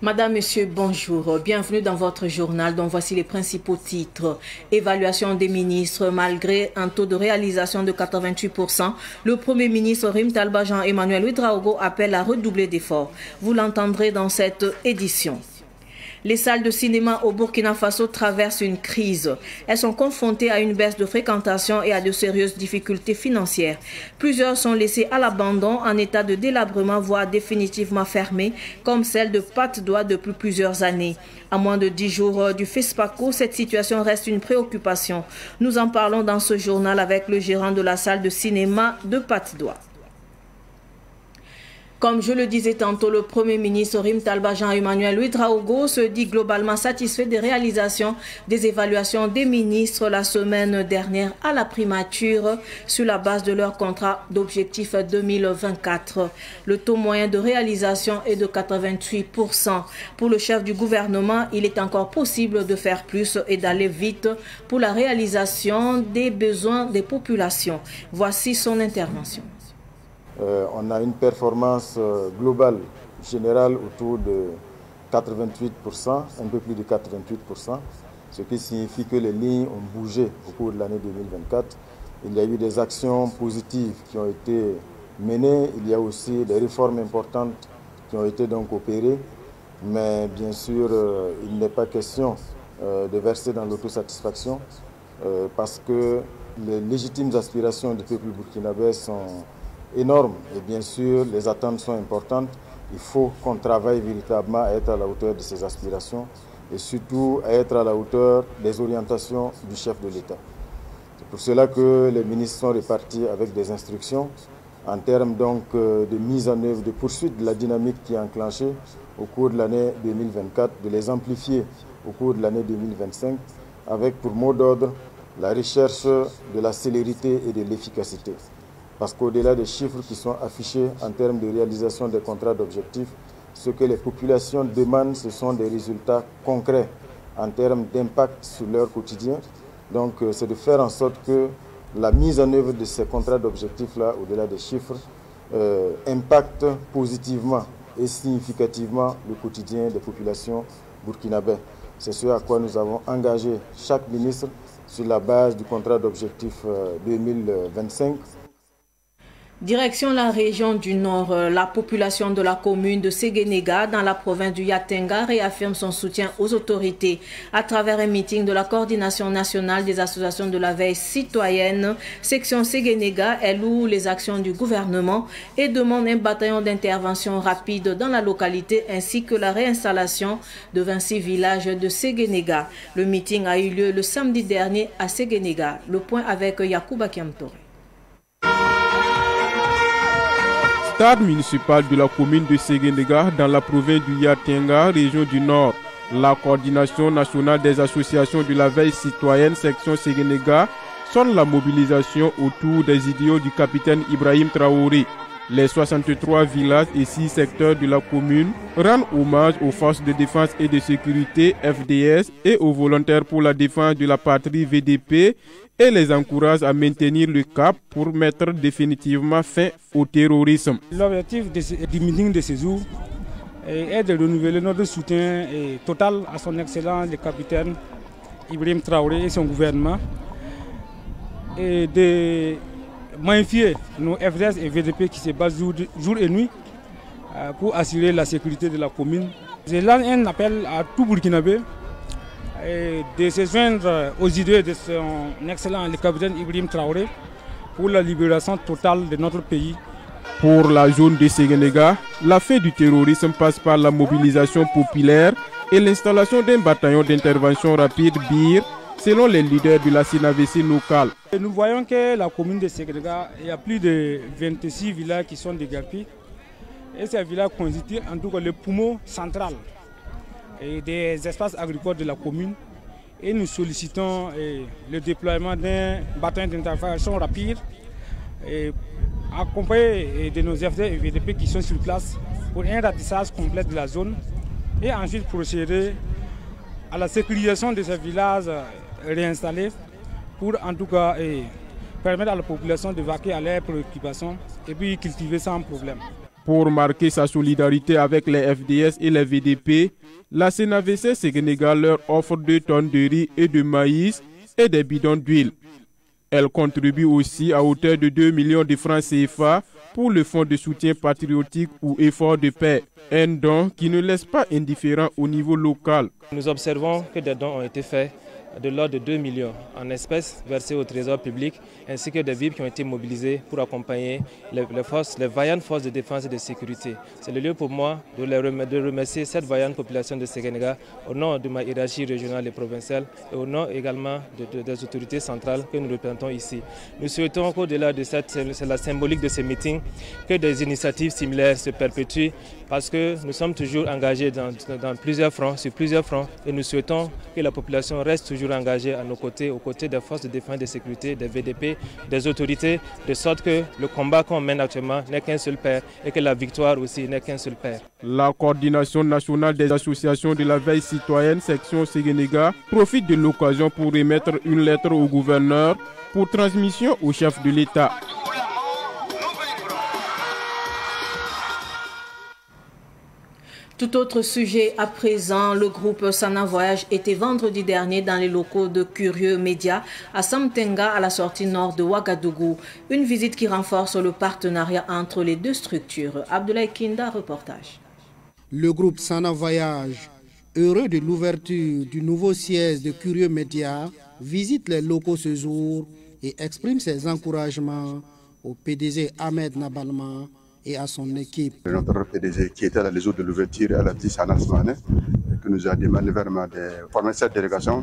Madame, Monsieur, bonjour. Bienvenue dans votre journal dont voici les principaux titres. Évaluation des ministres. Malgré un taux de réalisation de 88%, le Premier ministre Rim Talba Jean-Emmanuel Ouedraogo appelle à redoubler d'efforts. Vous l'entendrez dans cette édition. Les salles de cinéma au Burkina Faso traversent une crise. Elles sont confrontées à une baisse de fréquentation et à de sérieuses difficultés financières. Plusieurs sont laissées à l'abandon en état de délabrement, voire définitivement fermées, comme celle de Patte d'Oie depuis plusieurs années. À moins de 10 jours du FESPACO, cette situation reste une préoccupation. Nous en parlons dans ce journal avec le gérant de la salle de cinéma de Patte d'Oie. Comme je le disais tantôt, le Premier ministre Rim Talba Jean-Emmanuel Ouedraogo se dit globalement satisfait des réalisations des évaluations des ministres la semaine dernière à la primature sur la base de leur contrat d'objectif 2024. Le taux moyen de réalisation est de 88%. Pour le chef du gouvernement, il est encore possible de faire plus et d'aller vite pour la réalisation des besoins des populations. Voici son intervention. On a une performance globale générale autour de 88%, un peu plus de 88%, ce qui signifie que les lignes ont bougé au cours de l'année 2024. Il y a eu des actions positives qui ont été menées, il y a aussi des réformes importantes qui ont été donc opérées, mais bien sûr, il n'est pas question de verser dans l'autosatisfaction parce que les légitimes aspirations du peuple burkinabé sont énorme et bien sûr les attentes sont importantes. Il faut qu'on travaille véritablement à être à la hauteur de ces aspirations et surtout à être à la hauteur des orientations du chef de l'État. C'est pour cela que les ministres sont répartis avec des instructions en termes donc de mise en œuvre, de poursuite de la dynamique qui est enclenchée au cours de l'année 2024, de les amplifier au cours de l'année 2025 avec pour mot d'ordre la recherche de la célérité et de l'efficacité. Parce qu'au-delà des chiffres qui sont affichés en termes de réalisation des contrats d'objectifs, ce que les populations demandent, ce sont des résultats concrets en termes d'impact sur leur quotidien. Donc, c'est de faire en sorte que la mise en œuvre de ces contrats d'objectifs-là, au-delà des chiffres, impacte positivement et significativement le quotidien des populations burkinabées. C'est ce à quoi nous avons engagé chaque ministre sur la base du contrat d'objectif 2025. Direction la région du Nord, la population de la commune de Séguénéga dans la province du Yatenga réaffirme son soutien aux autorités. À travers un meeting de la coordination nationale des associations de la veille citoyenne, section Séguénéga, elle loue les actions du gouvernement et demande un bataillon d'intervention rapide dans la localité ainsi que la réinstallation de 26 villages de Séguénéga. Le meeting a eu lieu le samedi dernier à Séguénéga. Le point avec Yacouba Kiamtore. Stade municipal de la commune de Séguénéga dans la province du Yatenga, région du Nord. La coordination nationale des associations de la veille citoyenne section Séguénéga sonne la mobilisation autour des idéaux du capitaine Ibrahim Traoré. Les 63 villages et 6 secteurs de la commune rendent hommage aux forces de défense et de sécurité FDS et aux volontaires pour la défense de la patrie VDP et les encouragent à maintenir le cap pour mettre définitivement fin au terrorisme. L'objectif du meeting de ce jour est de renouveler notre soutien total à son excellence le capitaine Ibrahim Traoré et son gouvernement et de magnifier nos FDS et VDP qui se battent jour et nuit pour assurer la sécurité de la commune. Je lance un appel à tout Burkinabé de se joindre aux idées de son excellent le capitaine Ibrahim Traoré pour la libération totale de notre pays. Pour la zone de Séguénéga, la fin du terrorisme passe par la mobilisation populaire et l'installation d'un bataillon d'intervention rapide BIR selon les leaders de la CNAVC locale. Nous voyons que la commune de Séguénéga, il y a plus de 26 villages qui sont déguerpis et ces villages constituent en tout cas le poumon central des espaces agricoles de la commune et nous sollicitons le déploiement d'un bataillon d'intervention rapide accompagné de nos FD et VDP qui sont sur place pour un ratissage complet de la zone et ensuite procéder à la sécurisation de ces villages réinstallés pour en tout cas permettre à la population de vaquer à leurs préoccupations et puis cultiver sans problème. Pour marquer sa solidarité avec les FDS et les VDP, la CNAVC Sénégal leur offre 2 tonnes de riz et de maïs et des bidons d'huile. Elle contribue aussi à hauteur de 2 millions de francs CFA pour le fonds de soutien patriotique ou effort de paix. Un don qui ne laisse pas indifférent au niveau local. Nous observons que des dons ont été faits de l'ordre de 2 millions en espèces versées au trésor public, ainsi que des vivres qui ont été mobilisés pour accompagner les vaillantes forces de défense et de sécurité. C'est le lieu pour moi de remercier cette vaillante population de Séguénéga au nom de ma hiérarchie régionale et provinciale et au nom également des autorités centrales que nous représentons ici. Nous souhaitons qu'au-delà de c'est la symbolique de ces meetings, que des initiatives similaires se perpétuent parce que nous sommes toujours engagés dans plusieurs fronts, sur plusieurs fronts et nous souhaitons que la population reste toujours engagés à nos côtés, aux côtés des forces de défense et de sécurité, des VDP, des autorités, de sorte que le combat qu'on mène actuellement n'est qu'un seul père et que la victoire aussi n'est qu'un seul père. La coordination nationale des associations de la veille citoyenne section Séguénéga profite de l'occasion pour émettre une lettre au gouverneur pour transmission au chef de l'État. Tout autre sujet à présent, le groupe Sana Voyage était vendredi dernier dans les locaux de Curieux Média à Samtenga à la sortie nord de Ouagadougou. Une visite qui renforce le partenariat entre les deux structures. Abdoulaye Kinda, reportage. Le groupe Sana Voyage, heureux de l'ouverture du nouveau siège de Curieux Média, visite les locaux ce jour et exprime ses encouragements au PDG Ahmed Nabalma et à son équipe. Notre PDG qui était à la jour de l'ouverture à la petite Sana Smane, qui nous a demandé vraiment de former cette délégation,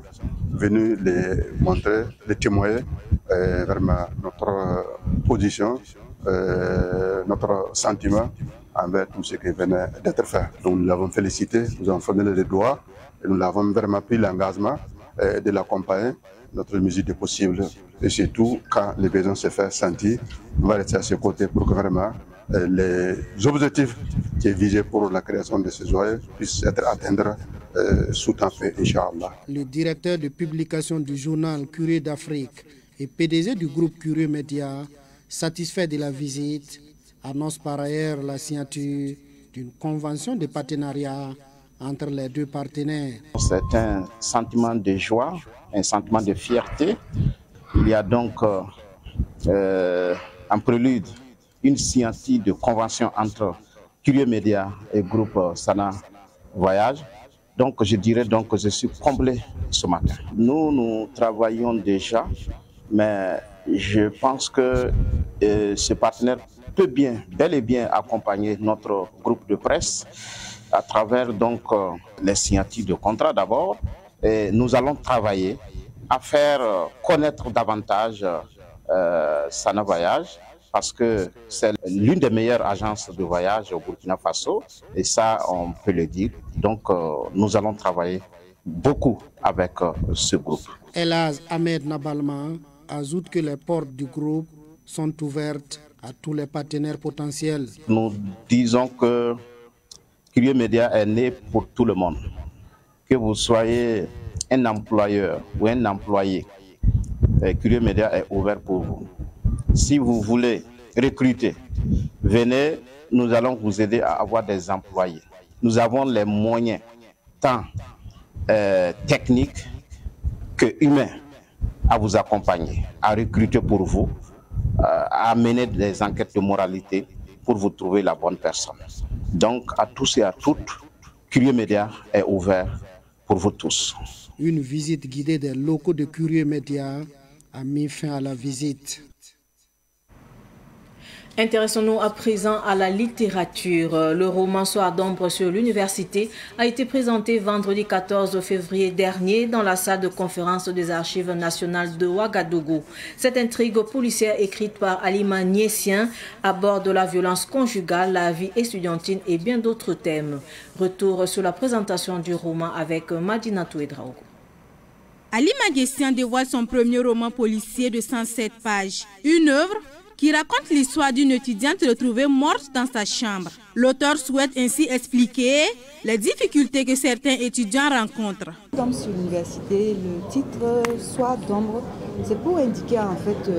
venue les montrer, les témoigner vraiment notre position, notre sentiment envers tout ce qui venait d'être fait. Donc nous l'avons félicité, nous avons formé les doigts et nous l'avons vraiment pris l'engagement de l'accompagner, notre mesure de possible. Et surtout, quand les besoins se font sentir, on va rester à ses côtés pour que vraiment les objectifs qui est visé pour la création de ces joyaux puissent être atteints sous temps fait, Inch'Allah. Le directeur de publication du journal Curieux d'Afrique et PDG du groupe Curieux Média, satisfait de la visite, annonce par ailleurs la signature d'une convention de partenariat entre les deux partenaires. C'est un sentiment de joie, un sentiment de fierté. Il y a donc en prélude une signature de convention entre Curieux Média et groupe Sana Voyage. Donc je dirais donc que je suis comblé ce matin. Nous travaillons déjà, mais je pense que ce partenaire peut bel et bien accompagner notre groupe de presse à travers donc les signatures de contrats d'abord. Et nous allons travailler à faire connaître davantage Sana Voyage, parce que c'est l'une des meilleures agences de voyage au Burkina Faso, et ça, on peut le dire. Donc, nous allons travailler beaucoup avec ce groupe. Elhaj Ahmed Nabalma ajoute que les portes du groupe sont ouvertes à tous les partenaires potentiels. Nous disons que Curieux Média est né pour tout le monde. Que vous soyez un employeur ou un employé, Curieux Média est ouvert pour vous. Si vous voulez recruter, venez, nous allons vous aider à avoir des employés. Nous avons les moyens, tant techniques que humains, à vous accompagner, à recruter pour vous, à mener des enquêtes de moralité pour vous trouver la bonne personne. Donc, à tous et à toutes, Curieux Média est ouvert pour vous tous. Une visite guidée des locaux de Curieux Média a mis fin à la visite. Intéressons-nous à présent à la littérature. Le roman Soir d'ombre sur l'université a été présenté vendredi 14 février dernier dans la salle de conférence des Archives nationales de Ouagadougou. Cette intrigue policière écrite par Alima Niessien aborde la violence conjugale, la vie estudiantine et bien d'autres thèmes. Retour sur la présentation du roman avec Madinatou Edraogo. Alima Niessien dévoile son premier roman policier de 107 pages. Une œuvre qui raconte l'histoire d'une étudiante retrouvée morte dans sa chambre. L'auteur souhaite ainsi expliquer les difficultés que certains étudiants rencontrent. Dans l'université, le titre Soir d'ombre C'est pour indiquer en fait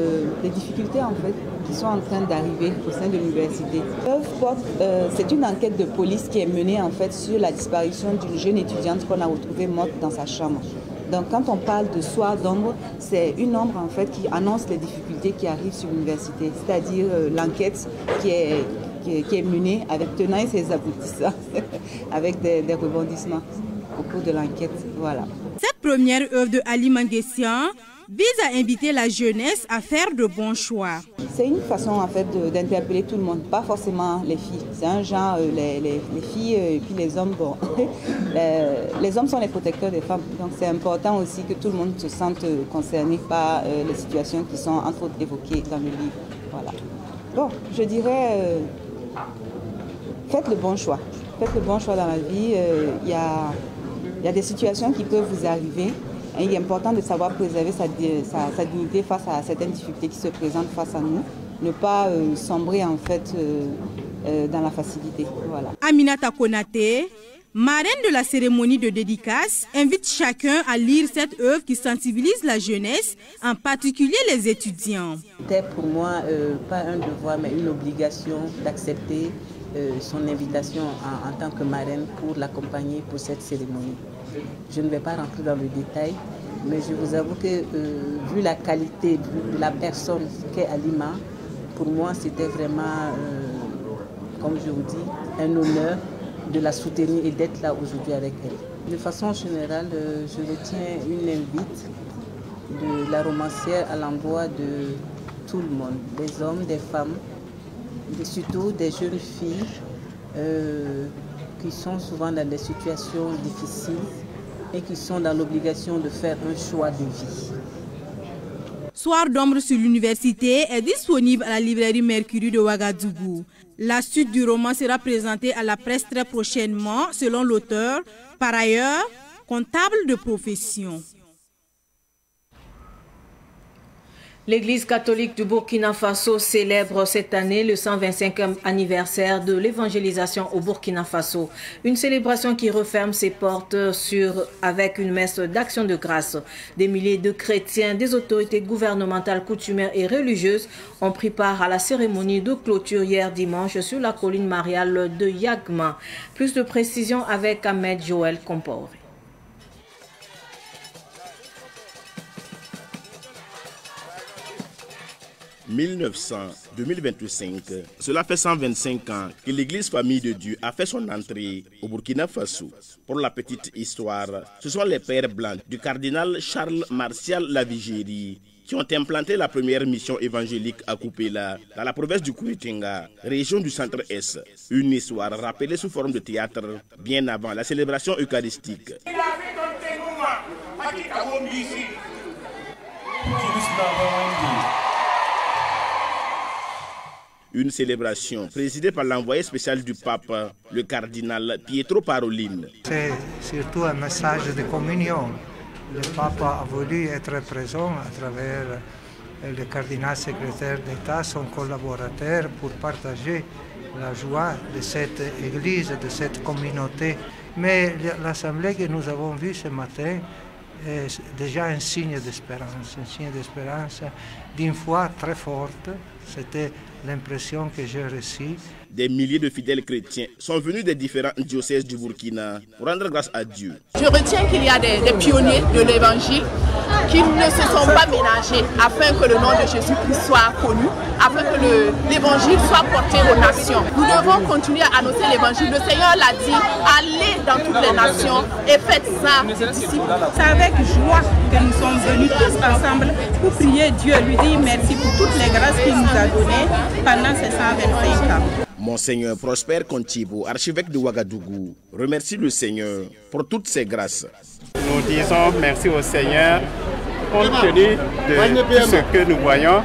les difficultés en fait qui sont en train d'arriver au sein de l'université. C'est une enquête de police qui est menée en fait sur la disparition d'une jeune étudiante qu'on a retrouvée morte dans sa chambre. Donc quand on parle de soir d'ombre, c'est une ombre en fait qui annonce les difficultés qui arrivent sur l'université, c'est-à-dire l'enquête qui est menée avec tenants et ses aboutissants, avec des rebondissements au cours de l'enquête. Voilà. Cette première œuvre de Ali Manguessian vise à inviter la jeunesse à faire de bons choix. C'est une façon en fait d'interpeller tout le monde, pas forcément les filles. C'est un genre, les filles et puis les hommes, bon, les hommes sont les protecteurs des femmes. Donc c'est important aussi que tout le monde se sente concerné par les situations qui sont entre autres évoquées dans le livre. Voilà. Bon, je dirais, faites le bon choix. Faites le bon choix dans la vie. Il y a des situations qui peuvent vous arriver. Et il est important de savoir préserver sa dignité face à certaines difficultés qui se présentent face à nous. Ne pas sombrer en fait dans la facilité. Voilà. Aminata Konaté, marraine de la cérémonie de dédicace, invite chacun à lire cette œuvre qui sensibilise la jeunesse, en particulier les étudiants. C'était pour moi pas un devoir mais une obligation d'accepter son invitation en tant que marraine pour l'accompagner pour cette cérémonie. Je ne vais pas rentrer dans le détail, mais je vous avoue que vu la qualité de la personne qu'est Halima, pour moi c'était vraiment, comme je vous dis, un honneur de la soutenir et d'être là aujourd'hui avec elle. De façon générale, je retiens une invite de la romancière à l'endroit de tout le monde, des hommes, des femmes, et surtout des jeunes filles qui sont souvent dans des situations difficiles et qui sont dans l'obligation de faire un choix de vie. Soir d'ombre sur l'université est disponible à la librairie Mercury de Ouagadougou. La suite du roman sera présentée à la presse très prochainement, selon l'auteur, par ailleurs comptable de profession. L'Église catholique du Burkina Faso célèbre cette année le 125e anniversaire de l'évangélisation au Burkina Faso. Une célébration qui referme ses portes avec une messe d'action de grâce. Des milliers de chrétiens, des autorités gouvernementales, coutumières et religieuses ont pris part à la cérémonie de clôture hier dimanche sur la colline mariale de Yagma. Plus de précisions avec Ahmed Joël Comporé. 1900-2025, cela fait 125 ans que l'église Famille de Dieu a fait son entrée au Burkina Faso. Pour la petite histoire, ce sont les pères blancs du cardinal Charles Martial Lavigérie qui ont implanté la première mission évangélique à Koupéla, dans la province du Kouritinga, région du centre-est. Une histoire rappelée sous forme de théâtre bien avant la célébration eucharistique. Une célébration présidée par l'envoyé spécial du pape, le cardinal Pietro Parolin. C'est surtout un message de communion. Le pape a voulu être présent à travers le cardinal secrétaire d'État, son collaborateur, pour partager la joie de cette église, de cette communauté. Mais l'assemblée que nous avons vue ce matin est déjà un signe d'espérance d'une foi très forte. C'était l'impression que j'ai reçue. Des milliers de fidèles chrétiens sont venus des différents diocèses du Burkina pour rendre grâce à Dieu. Je retiens qu'il y a des pionniers de l'évangile qui ne se sont pas ménagés afin que le nom de Jésus-Christ soit connu, afin que l'évangile soit porté aux nations. Nous devons continuer à annoncer l'évangile. Le Seigneur l'a dit, allez dans toutes les nations et faites ça ici. C'est avec joie que nous sommes venus tous ensemble pour prier Dieu, lui dire merci pour toutes les grâces qu'il nous a données pendant ces 125 ans. Monseigneur Prosper Contibo, archevêque de Ouagadougou, remercie le Seigneur pour toutes ses grâces. Nous disons merci au Seigneur compte tenu de ce que nous voyons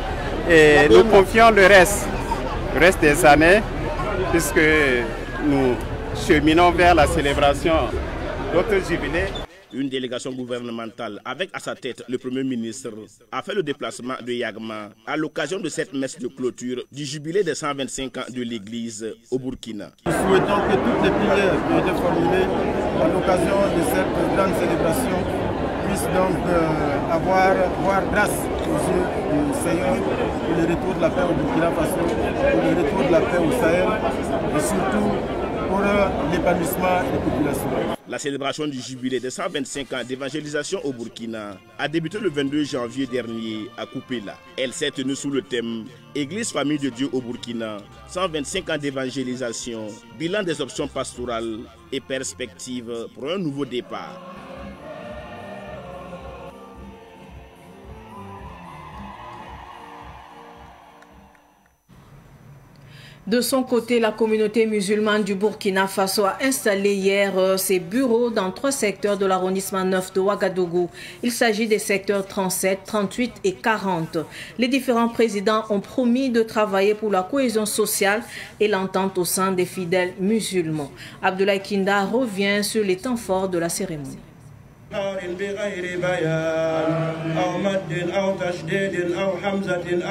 et nous confions le reste des années puisque nous cheminons vers la célébration de notre jubilé. Une délégation gouvernementale avec à sa tête le Premier ministre a fait le déplacement de Yagma à l'occasion de cette messe de clôture du jubilé des 125 ans de l'Église au Burkina. Nous souhaitons que toutes les prières qui ont été formulées à l'occasion de cette grande célébration puisse donc voir grâce aux yeux du Seigneur pour le retour de la paix au Burkina Faso, pour le retour de la paix au Sahel et surtout pour l'épanouissement des populations. La célébration du jubilé de 125 ans d'évangélisation au Burkina a débuté le 22 janvier dernier à Koupéla. Elle s'est tenue sous le thème Église Famille de Dieu au Burkina, 125 ans d'évangélisation, bilan des options pastorales et perspectives pour un nouveau départ. De son côté, la communauté musulmane du Burkina Faso a installé hier ses bureaux dans 3 secteurs de l'arrondissement 9 de Ouagadougou. Il s'agit des secteurs 37, 38 et 40. Les différents présidents ont promis de travailler pour la cohésion sociale et l'entente au sein des fidèles musulmans. Abdoulaye Kinda revient sur les temps forts de la cérémonie.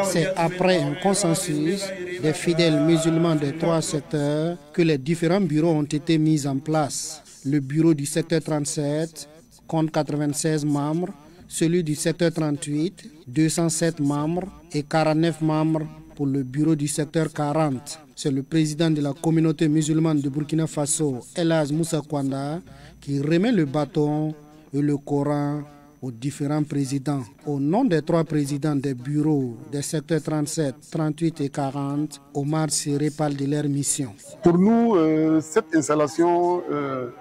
C'est après un consensus des fidèles musulmans des 3 secteurs que les différents bureaux ont été mis en place. Le bureau du secteur 37 compte 96 membres, celui du secteur 38, 207 membres et 49 membres pour le bureau du secteur 40. C'est le président de la communauté musulmane de Burkina Faso, Elhadj Moussa Kwanda, qui remet le bâton et le Coran aux différents présidents. Au nom des 3 présidents des bureaux des secteurs 37, 38 et 40, Omar Siré parle de leur mission. Pour nous, cette installation,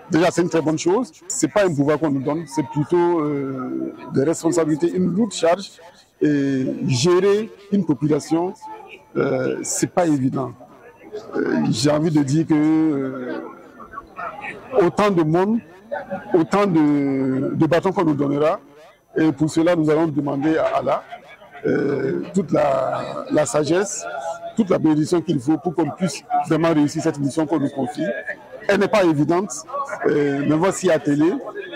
déjà c'est une très bonne chose. Ce n'est pas un pouvoir qu'on nous donne, c'est plutôt des responsabilités, une lourde charge. Et gérer une population, ce n'est pas évident. J'ai envie de dire que autant de monde, autant de bâtons qu'on nous donnera. Et pour cela, nous allons demander à Allah toute la sagesse, toute la bénédiction qu'il faut pour qu'on puisse vraiment réussir cette mission qu'on nous confie. Elle n'est pas évidente, mais voici attelé.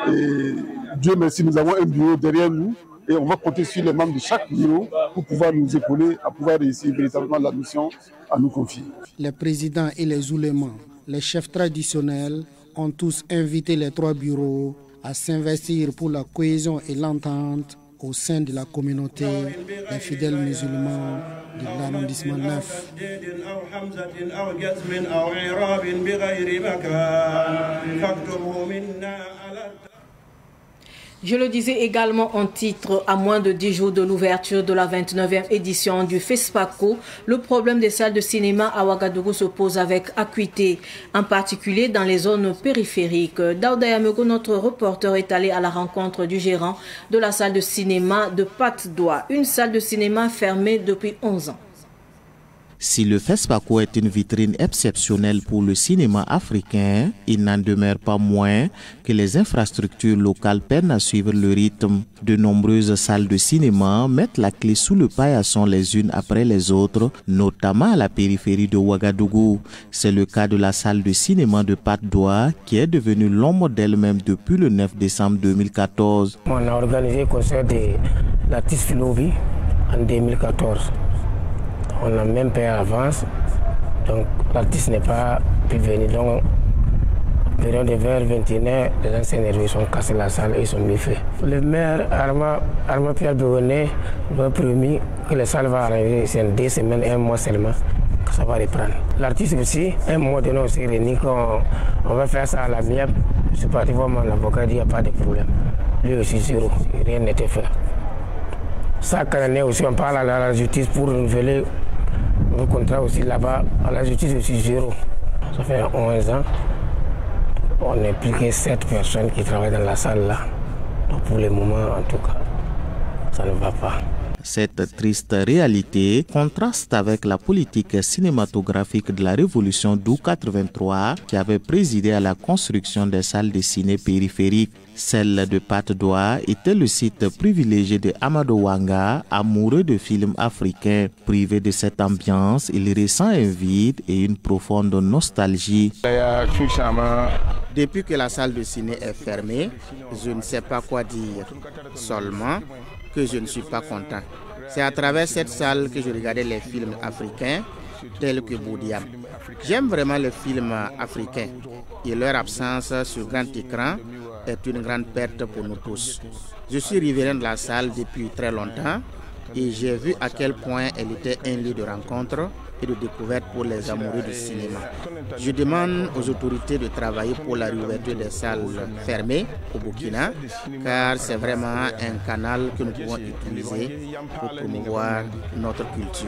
Et Dieu merci, nous avons un bureau derrière nous et on va compter sur les membres de chaque bureau pour pouvoir nous épauler à pouvoir réussir véritablement la mission à nous confier. Les présidents et les oulémas, les chefs traditionnels, ont tous invité les 3 bureaux à s'investir pour la cohésion et l'entente au sein de la communauté des fidèles musulmans de l'arrondissement 9. Je le disais également en titre, à moins de 10 jours de l'ouverture de la 29e édition du FESPACO, le problème des salles de cinéma à Ouagadougou se pose avec acuité, en particulier dans les zones périphériques. Daouda Yamego, notre reporter, est allé à la rencontre du gérant de la salle de cinéma de Patte d'Oie, une salle de cinéma fermée depuis 11 ans. Si le FESPACO est une vitrine exceptionnelle pour le cinéma africain, il n'en demeure pas moins que les infrastructures locales peinent à suivre le rythme. De nombreuses salles de cinéma mettent la clé sous le paillasson les unes après les autres, notamment à la périphérie de Ouagadougou. C'est le cas de la salle de cinéma de Patte d'Oie qui est devenue l'ombre d'elle-même depuis le 9 décembre 2014. On a organisé le concert de l'artiste Filovi en 2014. On a même payé à l'avance, donc l'artiste n'est pas pu venir. Donc, vers 21h, les anciens nerveux sont cassés la salle et ils sont mis faits. Le maire Armand Pierre Bégonet m'a promis que la salle va arriver en 2 semaines, 1 mois seulement, que ça va reprendre. L'artiste aussi, un mois de nous, on s'est réunis, on va faire ça à l'amiable. Je suis parti voir mon avocat, il dit qu'il n'y a pas de problème. Lui aussi, 0, rien n'était fait. Chaque année aussi, on parle à la justice pour renouveler le contrat aussi là-bas. À la justice aussi 0. Ça fait 11 ans. On n'est plus que 7 personnes qui travaillent dans la salle là. Donc pour le moment, en tout cas, ça ne va pas. Cette triste réalité contraste avec la politique cinématographique de la Révolution d'août 83 qui avait présidé à la construction des salles de ciné périphériques. Celle de Patte d'Oie était le site privilégié de Amadou Wanga, amoureux de films africains. Privé de cette ambiance, il ressent un vide et une profonde nostalgie. Depuis que la salle de ciné est fermée, je ne sais pas quoi dire, seulement que je ne suis pas content. C'est à travers cette salle que je regardais les films africains tels que Boudiam. J'aime vraiment les films africains et leur absence sur grand écran est une grande perte pour nous tous. Je suis riverain de la salle depuis très longtemps et j'ai vu à quel point elle était un lieu de rencontre et de découverte pour les amoureux du cinéma. Je demande aux autorités de travailler pour la réouverture des salles fermées au Burkina, car c'est vraiment un canal que nous pouvons utiliser pour promouvoir notre culture.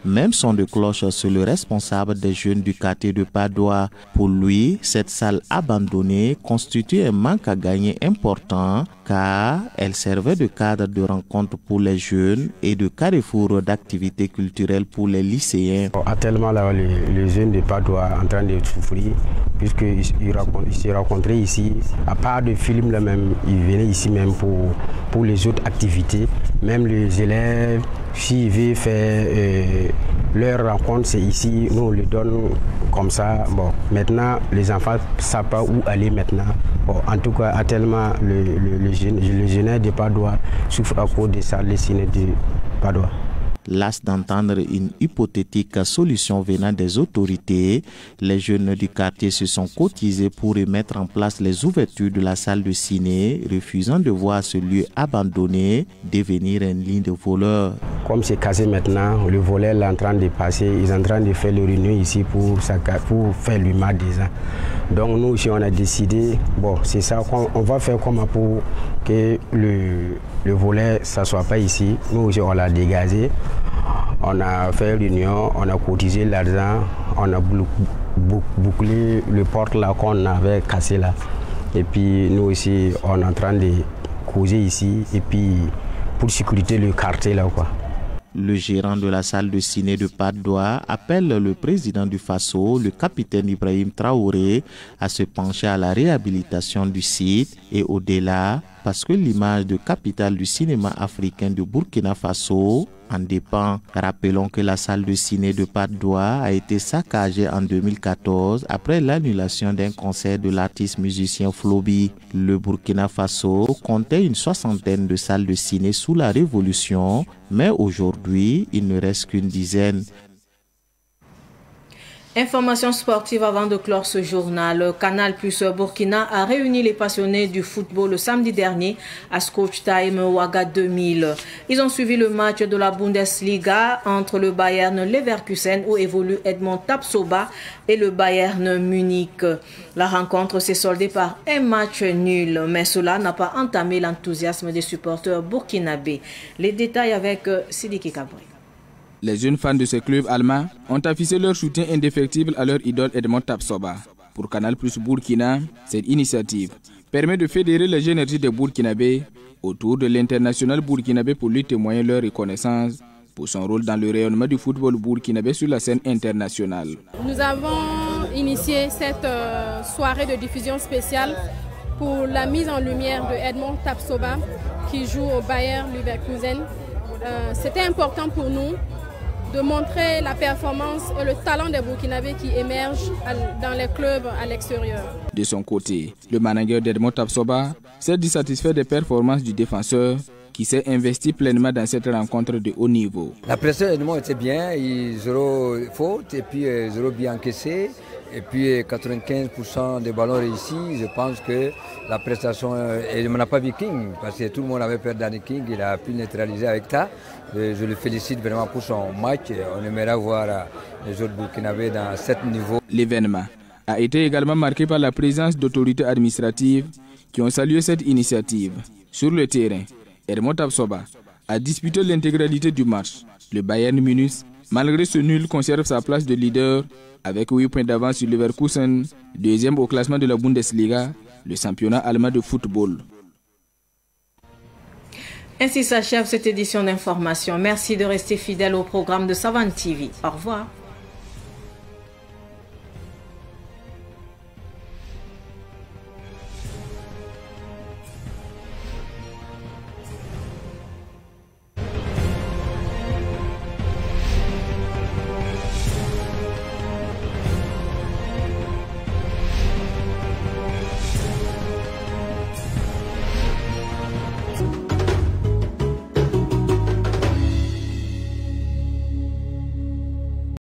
Même son de cloche sur le responsable des jeunes du quartier de Padoua. Pour lui, cette salle abandonnée constitue un manque à gagner important, car elle servait de cadre de rencontre pour les jeunes et de carrefour d'activités culturelles pour les lycéens. Actuellement, là, les jeunes de Padoua sont en train de souffrir, puisqu'ils se rencontraient ici. À part de films, là, même, ils venaient ici même pour les autres activités. Même les élèves, s'ils veulent faire leur rencontre, c'est ici. Nous, on les donne comme ça. Bon, maintenant, les enfants ne savent pas où aller maintenant. Bon, en tout cas, actuellement, le jeune de Padoua souffre à cause de ça, les ciné de Padoua. Las d'entendre une hypothétique solution venant des autorités, les jeunes du quartier se sont cotisés pour remettre en place les ouvertures de la salle de ciné, refusant de voir ce lieu abandonné devenir une ligne de voleurs. Comme c'est cassé maintenant, le volet est en train de passer, ils sont en train de faire le réunion ici pour faire le mat des ans. Donc nous aussi on a décidé, bon c'est ça, on va faire comment pour que le volet ne soit pas ici. Nous aussi on l'a dégagé. On a fait l'union, on a cotisé l'argent, on a bouclé le porte là qu'on avait cassé là. Et puis nous aussi, on est en train de causer ici et puis pour sécuriter le quartier là quoi. Le gérant de la salle de ciné de Padoua appelle le président du Faso, le capitaine Ibrahim Traoré, à se pencher à la réhabilitation du site et au-delà, parce que l'image de capitale du cinéma africain de Burkina Faso en dépend. Rappelons que la salle de ciné de Padoua a été saccagée en 2014 après l'annulation d'un concert de l'artiste musicien Flobi. Le Burkina Faso comptait une 60aine de salles de ciné sous la Révolution, mais aujourd'hui, il ne reste qu'une dizaine. Information sportive avant de clore ce journal. Canal Plus Burkina a réuni les passionnés du football le samedi dernier à Scotch Time Ouaga 2000. Ils ont suivi le match de la Bundesliga entre le Bayern Leverkusen où évolue Edmond Tapsoba et le Bayern Munich. La rencontre s'est soldée par un match nul, mais cela n'a pas entamé l'enthousiasme des supporters burkinabés. Les détails avec Sidiki Kabri. Les jeunes fans de ce club allemand ont affiché leur soutien indéfectible à leur idole Edmond Tapsoba. Pour Canal Plus Burkina, cette initiative permet de fédérer les énergies des Burkinabés autour de l'international burkinabé pour lui témoigner leur reconnaissance pour son rôle dans le rayonnement du football burkinabé sur la scène internationale. Nous avons initié cette soirée de diffusion spéciale pour la mise en lumière de Edmond Tapsoba qui joue au Bayern Leverkusen. C'était important pour nous de montrer la performance et le talent des Burkinabés qui émergent dans les clubs à l'extérieur. De son côté, le manager d'Edmond Tapsoba s'est dit satisfait des performances du défenseur qui s'est investi pleinement dans cette rencontre de haut niveau. La pression d'Edmond était bien, il zéro faute et puis zéro bien encaissé. Et puis 95% des ballons réussis, je pense que la prestation, et on n'a pas vu King, parce que tout le monde avait peur d'Annie King, il a pu neutraliser avec ça. Je le félicite vraiment pour son match, on aimerait voir les autres Burkinabés dans ce niveau. L'événement a été également marqué par la présence d'autorités administratives qui ont salué cette initiative. Sur le terrain, Edmond Tapsoba a disputé l'intégralité du match. Le Bayern Munich, malgré ce nul, conserve sa place de leader avec 8 points d'avance sur Leverkusen, deuxième au classement de la Bundesliga, le championnat allemand de football. Ainsi s'achève cette édition d'information. Merci de rester fidèle au programme de Savane TV. Au revoir.